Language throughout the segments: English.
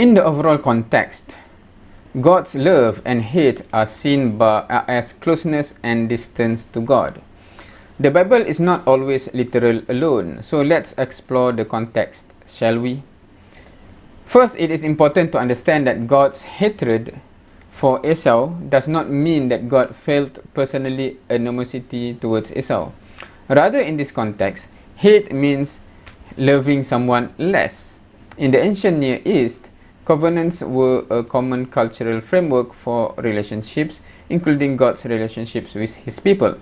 In the overall context, God's love and hate are seen as closeness and distance to God. The Bible is not always literal alone, so let's explore the context, shall we? First, it is important to understand that God's hatred for Esau does not mean that God felt personally animosity towards Esau. Rather, in this context, hate means loving someone less. In the ancient Near East, covenants were a common cultural framework for relationships, including God's relationships with his people.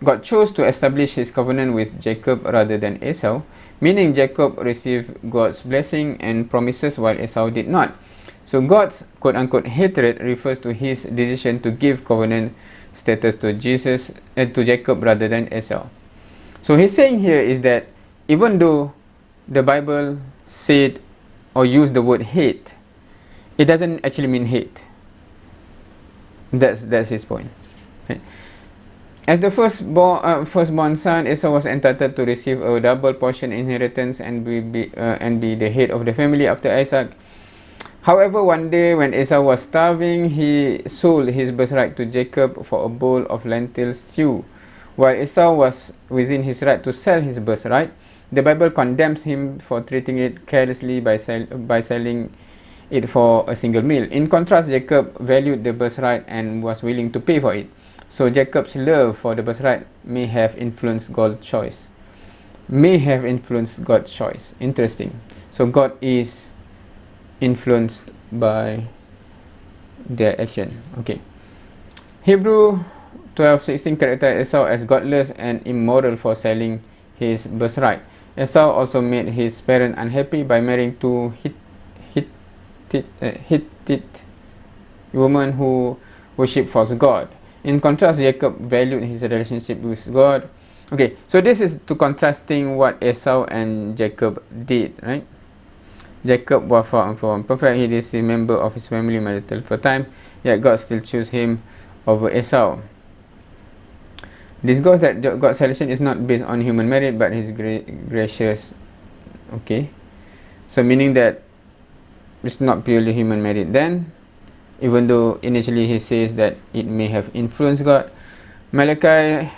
God chose to establish his covenant with Jacob rather than Esau, meaning Jacob received God's blessing and promises while Esau did not. So God's quote-unquote hatred refers to his decision to give covenant status to Jacob rather than Esau. So he's saying here is that even though the Bible said or used the word hate, it doesn't actually mean hate. That's his point. Okay. As the firstborn son, Esau was entitled to receive a double portion inheritance and be the head of the family after Isaac. However, one day when Esau was starving, he sold his birthright to Jacob for a bowl of lentil stew. While Esau was within his right to sell his birthright, the Bible condemns him for treating it carelessly by selling it for a single meal. In contrast, Jacob valued the birthright and was willing to pay for it. So Jacob's love for the birthright may have influenced God's choice. Interesting. So God is influenced by their action. Okay. Hebrew 12:16 characterized Esau as godless and immoral for selling his birthright. Esau also made his parents unhappy by marrying two Hittite women who worship false god. In contrast, Jacob valued his relationship with God. Okay, so this is to contrasting what Esau and Jacob did, right? Jacob was far from perfect. He is a member of his family marital for time, yet God still chose him over Esau. This goes that God's selection is not based on human merit, but his gracious. Okay, so meaning that it's not purely human merit then, even though initially he says that it may have influenced God. Malachi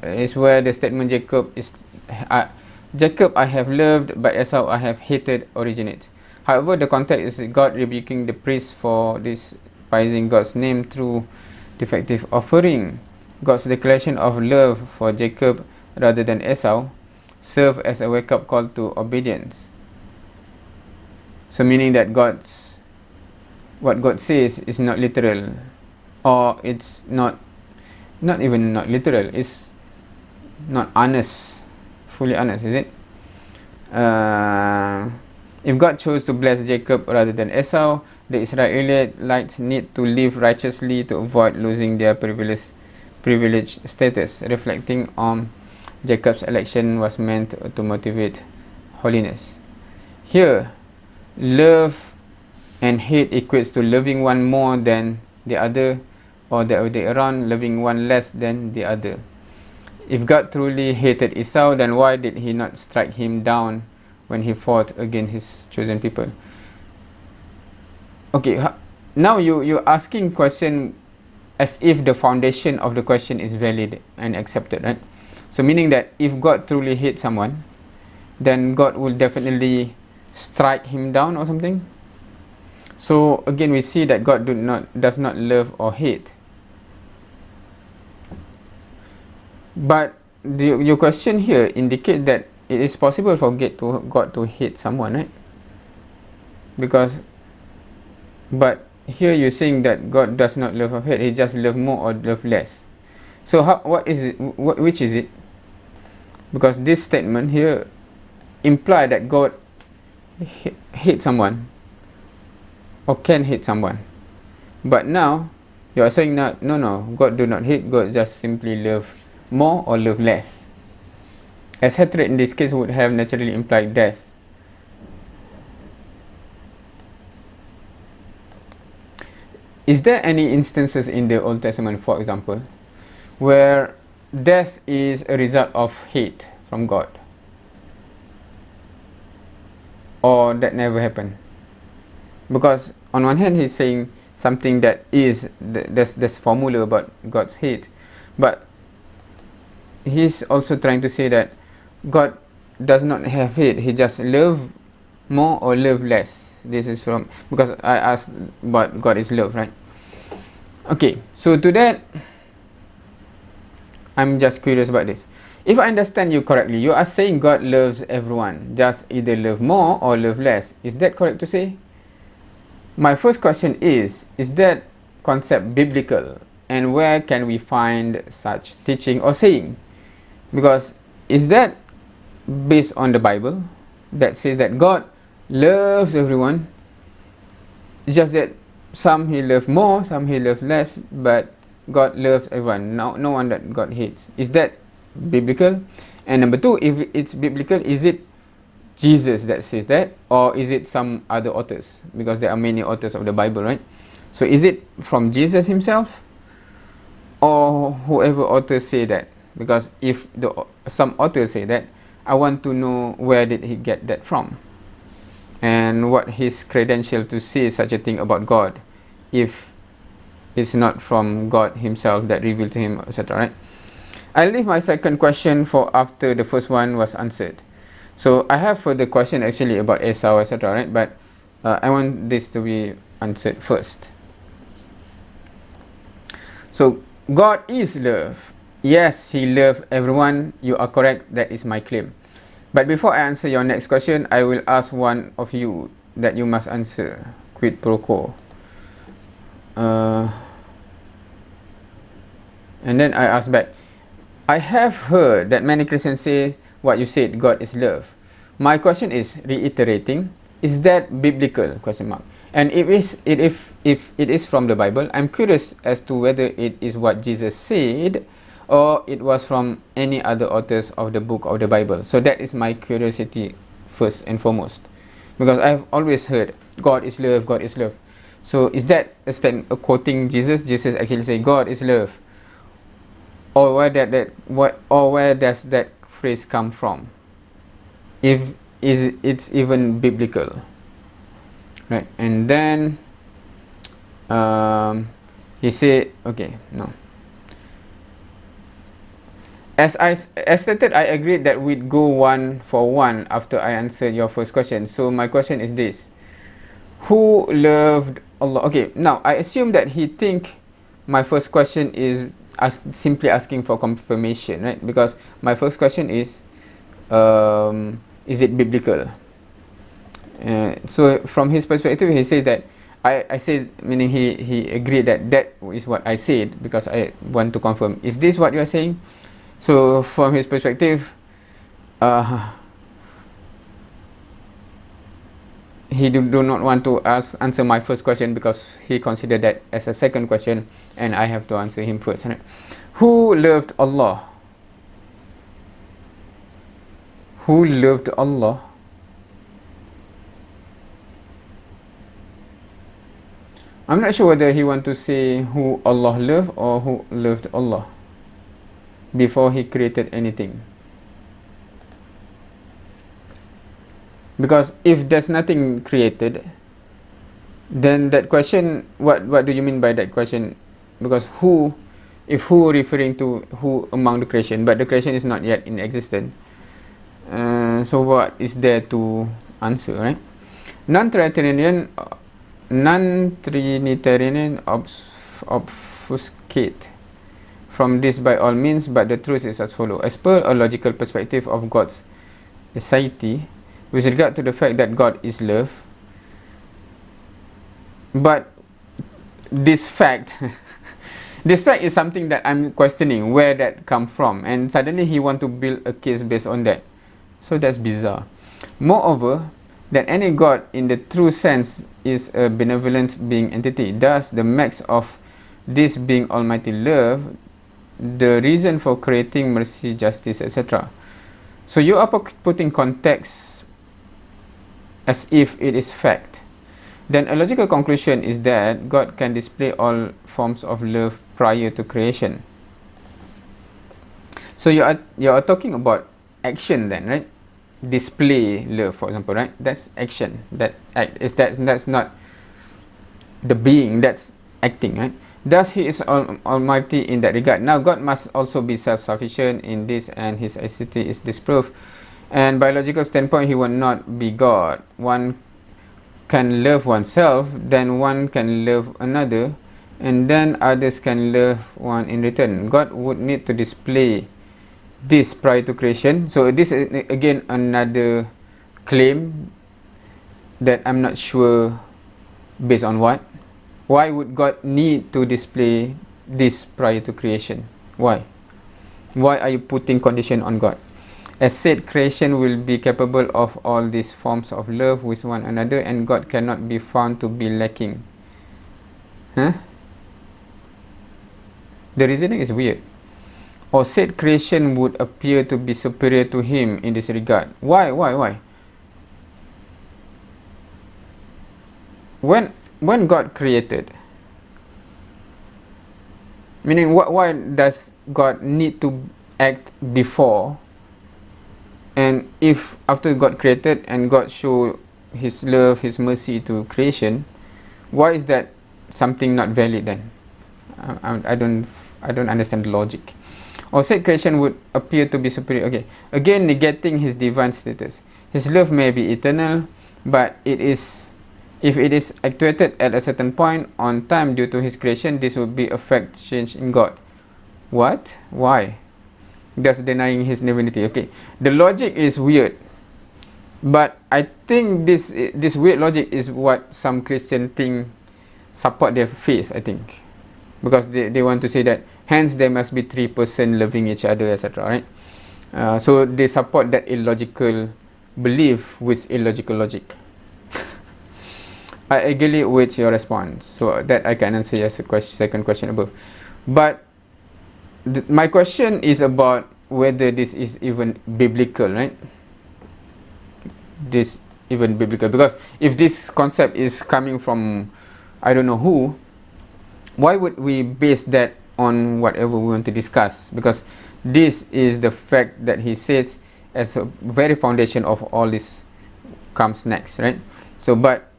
is where the statement Jacob I have loved, but Esau I have hated originates. However, the context is God rebuking the priest for despising God's name through defective offering. God's declaration of love for Jacob rather than Esau served as a wake-up call to obedience. So meaning that what God says is not literal, or it's not even not literal, it's not honest, fully honest, is it? If God chose to bless Jacob rather than Esau, the Israelites need to live righteously to avoid losing their privileged status. Reflecting on Jacob's election was meant to motivate holiness. Here, love and hate equates to loving one more than the other, or the other way around, loving one less than the other. If God truly hated Esau, then why did he not strike him down when he fought against his chosen people? Okay, now you're asking question as if the foundation of the question is valid and accepted, right? So meaning that if God truly hates someone, then God will definitely strike him down or something. So again, we see that God does not love or hate. But your question here indicates that it is possible for God to hate someone, right? But here you're saying that God does not love or hate; He just love more or love less. So what is it? Which is it? Because this statement here implies that God hate someone or can hate someone, but now you are saying that no, God do not hate. God just simply love more or love less. As hatred in this case would have naturally implied death. Is there any instances in the Old Testament, for example, where death is a result of hate from God? Or that never happened? Because on one hand he's saying something that is there's formula about God's hate, but he's also trying to say that God does not have hate, he just love more or love less. This is from, because I asked what God is love, right? Okay, so to that I'm just curious about this. If I understand you correctly, you are saying God loves everyone, just either love more or love less. Is that correct to say? My first question is that concept biblical? And where can we find such teaching or saying? Because is that based on the Bible that says that God loves everyone? It's just that some he loves more, some he loves less, but God loves everyone. No one that God hates. Is that biblical? And number two, if it's biblical, is it Jesus that says that, or is it some other authors? Because there are many authors of the Bible, right? So is it from Jesus himself, or whoever authors say that? Because if some authors say that, I want to know where did he get that from, and what his credential to say such a thing about God, if it's not from God himself that revealed to him, etc. Right? I'll leave my second question for after the first one was answered. So I have further question actually about Esau, etc. Right? But I want this to be answered first. So God is love. Yes, he loves everyone. You are correct. That is my claim. But before I answer your next question, I will ask one of you that you must answer. Quid pro quo. And then I ask back. I have heard that many Christians say what you said, God is love. My question is reiterating, is that biblical? Question mark. And if it is from the Bible, I'm curious as to whether it is what Jesus said or it was from any other authors of the book of the Bible. So that is my curiosity first and foremost. Because I've always heard God is love, God is love. So is that a quoting Jesus? Jesus actually say God is love. Or where does that phrase come from? If it's even biblical, right? And then he said, okay, no. As stated, I agreed that we'd go one for one after I answered your first question. So my question is this: who loved Allah? Okay, now I assume that he think my first question is simply asking for confirmation, right? Because my first question is it biblical? So from his perspective, he says that I say, meaning he agreed that is what I said, because I want to confirm. Is this what you are saying? So from his perspective, he do not want to answer my first question because he considered that as a second question, and I have to answer him first. Right? Who loved Allah? Who loved Allah? I'm not sure whether he want to say who Allah loved or who loved Allah before he created anything. Because if there's nothing created, then that question, what do you mean by that question? Because who referring to who among the creation, but the creation is not yet in existence. So what is there to answer, right? Non-Trinitarian obfuscate from this by all means, but the truth is as follows. As per a logical perspective of God's aseity, with regard to the fact that God is love, but this fact this fact is something that I'm questioning where that come from, and suddenly he want to build a case based on that. So that's bizarre. Moreover, that any God in the true sense is a benevolent being entity. Thus, the max of this being almighty love, the reason for creating mercy, justice, etc. So you are putting context as if it is fact. Then a logical conclusion is that God can display all forms of love prior to creation. So you are talking about action then, right? Display love, for example, right? That's action. That act is that's not the being that's acting, right? Thus he is almighty in that regard. Now God must also be self-sufficient in this, and his aseity is disproved. And biological standpoint, he will not be God. One can love oneself, then one can love another, and then others can love one in return. God would need to display this prior to creation. So this is again another claim that I'm not sure based on what. Why would God need to display this prior to creation? Why? Why are you putting condition on God? As said, creation will be capable of all these forms of love with one another, and God cannot be found to be lacking. Huh? The reasoning is weird. Or said creation would appear to be superior to him in this regard. Why? When God created, meaning why does God need to act before? And if after God created and God showed his love, his mercy to creation, why is that something not valid then? I don't understand the logic. Or said creation would appear to be superior. Okay, again negating his divine status. His love may be eternal, but if it is actuated at a certain point on time due to his creation, this would be a fact change in God. What? Why? Thus denying his divinity. Okay, the logic is weird, but I think this weird logic is what some Christian think support their faith, I think, because they want to say that hence there must be 3% loving each other, etc., right? So they support that illogical belief with illogical logic. I agree with your response, so that I can answer your second question above. But my question is about whether this is even biblical, right? This even biblical, because if this concept is coming from I don't know who, why would we base that on whatever we want to discuss? Because this is the fact that he says as a very foundation of all this comes next, right? So but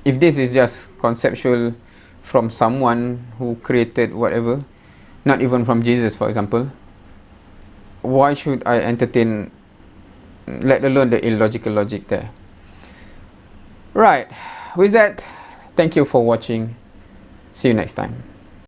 if this is just conceptual from someone who created whatever, not even from Jesus, for example, why should I entertain, let alone the illogical logic there? Right. With that, thank you for watching. See you next time.